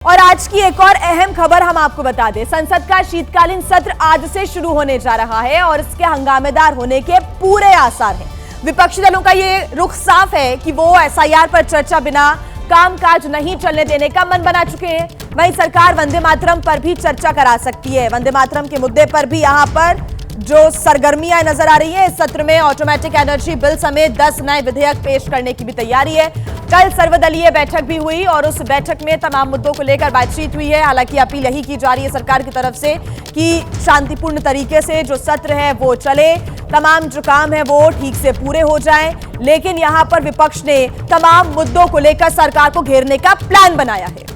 और आज की एक और अहम खबर हम आपको बता दें। संसद का शीतकालीन सत्र आज से शुरू होने जा रहा है और इसके हंगामेदार होने के पूरे आसार हैं। विपक्षी दलों का ये रुख साफ है कि वो एसआईआर पर चर्चा बिना कामकाज नहीं चलने देने का मन बना चुके हैं। वहीं सरकार वंदे मातरम पर भी चर्चा करा सकती है। वंदे मातरम के मुद्दे पर भी यहां पर जो सरगर्मियां नजर आ रही है। इस सत्र में ऑटोमेटिक एनर्जी बिल समेत 10 नए विधेयक पेश करने की भी तैयारी है। कल सर्वदलीय बैठक भी हुई और उस बैठक में तमाम मुद्दों को लेकर बातचीत हुई है। हालांकि अपील यही की जा रही है सरकार की तरफ से कि शांतिपूर्ण तरीके से जो सत्र है वो चले, तमाम जो काम है वो ठीक से पूरे हो जाएं। लेकिन यहां पर विपक्ष ने तमाम मुद्दों को लेकर सरकार को घेरने का प्लान बनाया है।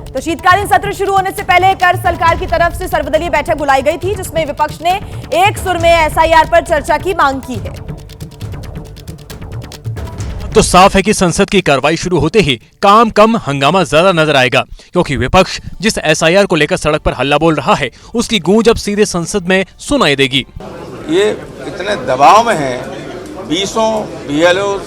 तो शीतकालीन सत्र शुरू होने से पहले कल सरकार की तरफ से सर्वदलीय बैठक बुलाई गई थी, जिसमें विपक्ष ने एक सुर में एसआईआर पर चर्चा की मांग की है। तो साफ है कि संसद की कार्रवाई शुरू होते ही काम कम हंगामा ज्यादा नजर आएगा, क्योंकि विपक्ष जिस एसआईआर को लेकर सड़क पर हल्ला बोल रहा है उसकी गूंज अब सीधे संसद में सुनाई देगी। ये इतने दबाव में है, 20 बीएलओ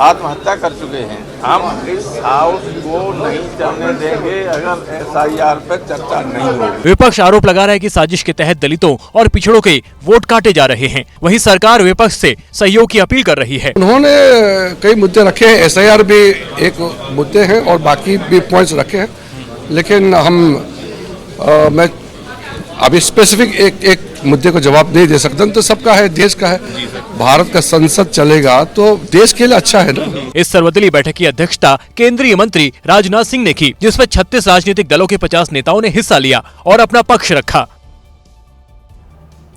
आत्महत्या कर चुके हैं। हम इस हाउस को नहीं चलने देंगे अगर एसआईआर पर चर्चा नहीं होगी। विपक्ष आरोप लगा रहा है कि साजिश के तहत दलितों और पिछड़ों के वोट काटे जा रहे हैं। वहीं सरकार विपक्ष से सहयोग की अपील कर रही है। उन्होंने कई मुद्दे रखे हैं, एसआईआर भी एक मुद्दे हैं और बाकी भी पॉइंट्स रखे हैं। लेकिन मैं अभी स्पेसिफिक एक मुद्दे को जवाब नहीं दे सकता। तो सबका है, देश का है, भारत का संसद चलेगा तो देश के लिए अच्छा है ना। इस सर्वदलीय बैठक की अध्यक्षता केंद्रीय मंत्री राजनाथ सिंह ने की, जिसमें 36 राजनीतिक दलों के 50 नेताओं ने हिस्सा लिया और अपना पक्ष रखा।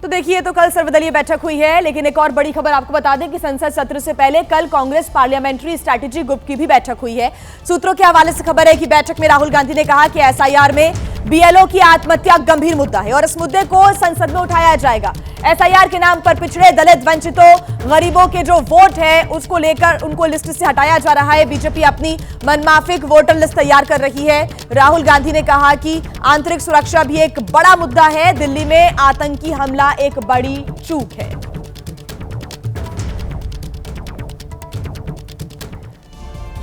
तो देखिए, तो कल सर्वदलीय बैठक हुई है। लेकिन एक और बड़ी खबर आपको बता दें कि संसद सत्र से पहले कल कांग्रेस पार्लियामेंट्री स्ट्रैटेजी ग्रुप की भी बैठक हुई है। सूत्रों के हवाले से खबर है कि बैठक में राहुल गांधी ने कहा कि एसआईआर में बीएलओ की आत्महत्या गंभीर मुद्दा है और इस मुद्दे को संसद में उठाया जाएगा। एसआईआर के नाम पर पिछड़े, दलित, वंचितों, गरीबों के जो वोट है उसको लेकर उनको लिस्ट से हटाया जा रहा है। बीजेपी अपनी मनमाफिक वोटर लिस्ट तैयार कर रही है। राहुल गांधी ने कहा कि आंतरिक सुरक्षा भी एक बड़ा मुद्दा है। दिल्ली में आतंकी हमला एक बड़ी चूक है।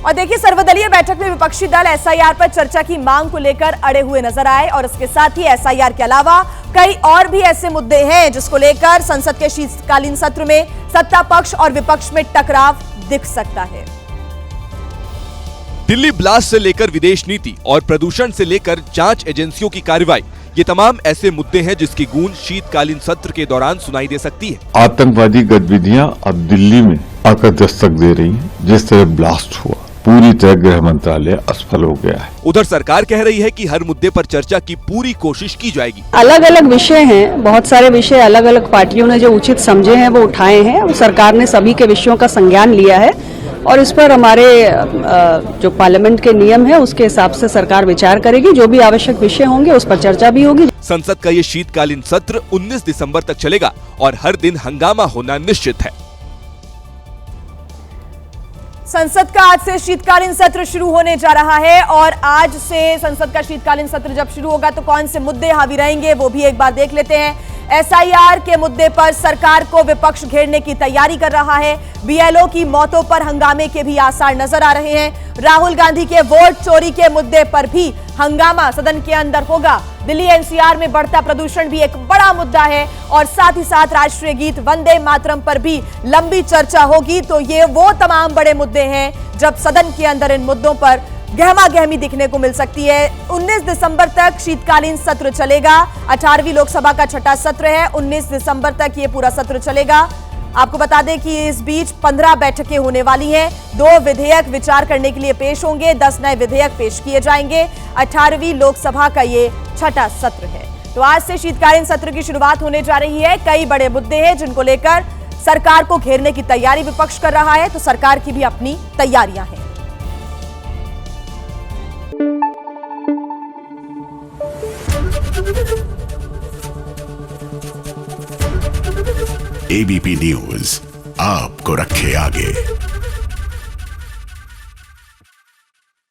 और देखिए, सर्वदलीय बैठक में विपक्षी दल एसआईआर पर चर्चा की मांग को लेकर अड़े हुए नजर आए और इसके साथ ही एसआईआर के अलावा कई और भी ऐसे मुद्दे हैं जिसको लेकर संसद के शीतकालीन सत्र में सत्ता पक्ष और विपक्ष में टकराव दिख सकता है। दिल्ली ब्लास्ट से लेकर विदेश नीति और प्रदूषण से लेकर जांच एजेंसियों की कार्रवाई, ये तमाम ऐसे मुद्दे हैं जिसकी गूंज शीतकालीन सत्र के दौरान सुनाई दे सकती है। आतंकवादी गतिविधियां अब दिल्ली में आकर दस्तक दे रही हैं। जिस तरह ब्लास्ट हुआ, पूरी तरह गृह मंत्रालय असफल हो गया है। उधर सरकार कह रही है कि हर मुद्दे पर चर्चा की पूरी कोशिश की जाएगी। अलग अलग विषय हैं, बहुत सारे विषय अलग अलग पार्टियों ने जो उचित समझे हैं वो उठाए हैं और सरकार ने सभी के विषयों का संज्ञान लिया है और इस पर हमारे जो पार्लियामेंट के नियम है उसके हिसाब से सरकार विचार करेगी। जो भी आवश्यक विषय होंगे उस पर चर्चा भी होगी। संसद का ये शीतकालीन सत्र 19 दिसंबर तक चलेगा और हर दिन हंगामा होना निश्चित है। संसद का आज से शीतकालीन सत्र शुरू होने जा रहा है और आज से संसद का शीतकालीन सत्र जब शुरू होगा तो कौन से मुद्दे हावी रहेंगे वो भी एक बार देख लेते हैं। एसआईआर के मुद्दे पर सरकार को विपक्ष घेरने की तैयारी कर रहा है। बीएलओ की मौतों पर हंगामे के भी आसार नजर आ रहे हैं। राहुल गांधी के वोट चोरी के मुद्दे पर भी हंगामा सदन के अंदर होगा। दिल्ली एनसीआर में बढ़ता प्रदूषण भी एक बड़ा मुद्दा है और साथ ही साथ राष्ट्रीय गीत वंदे मातरम पर भी लंबी चर्चा होगी। तो ये वो तमाम बड़े मुद्दे हैं जब सदन के अंदर इन मुद्दों पर गहमा गहमी दिखने को मिल सकती है। 19 दिसंबर तक शीतकालीन सत्र चलेगा। 18वीं लोकसभा का छठा सत्र है। 19 दिसंबर तक ये पूरा सत्र चलेगा। आपको बता दें कि इस बीच 15 बैठकें होने वाली हैं। 2 विधेयक विचार करने के लिए पेश होंगे। 10 नए विधेयक पेश किए जाएंगे। 18वीं लोकसभा का ये छठा सत्र है। तो आज से शीतकालीन सत्र की शुरुआत होने जा रही है। कई बड़े मुद्दे हैं जिनको लेकर सरकार को घेरने की तैयारी विपक्ष कर रहा है, तो सरकार की भी अपनी तैयारियां हैं। एबीपी न्यूज आपको रखे आगे।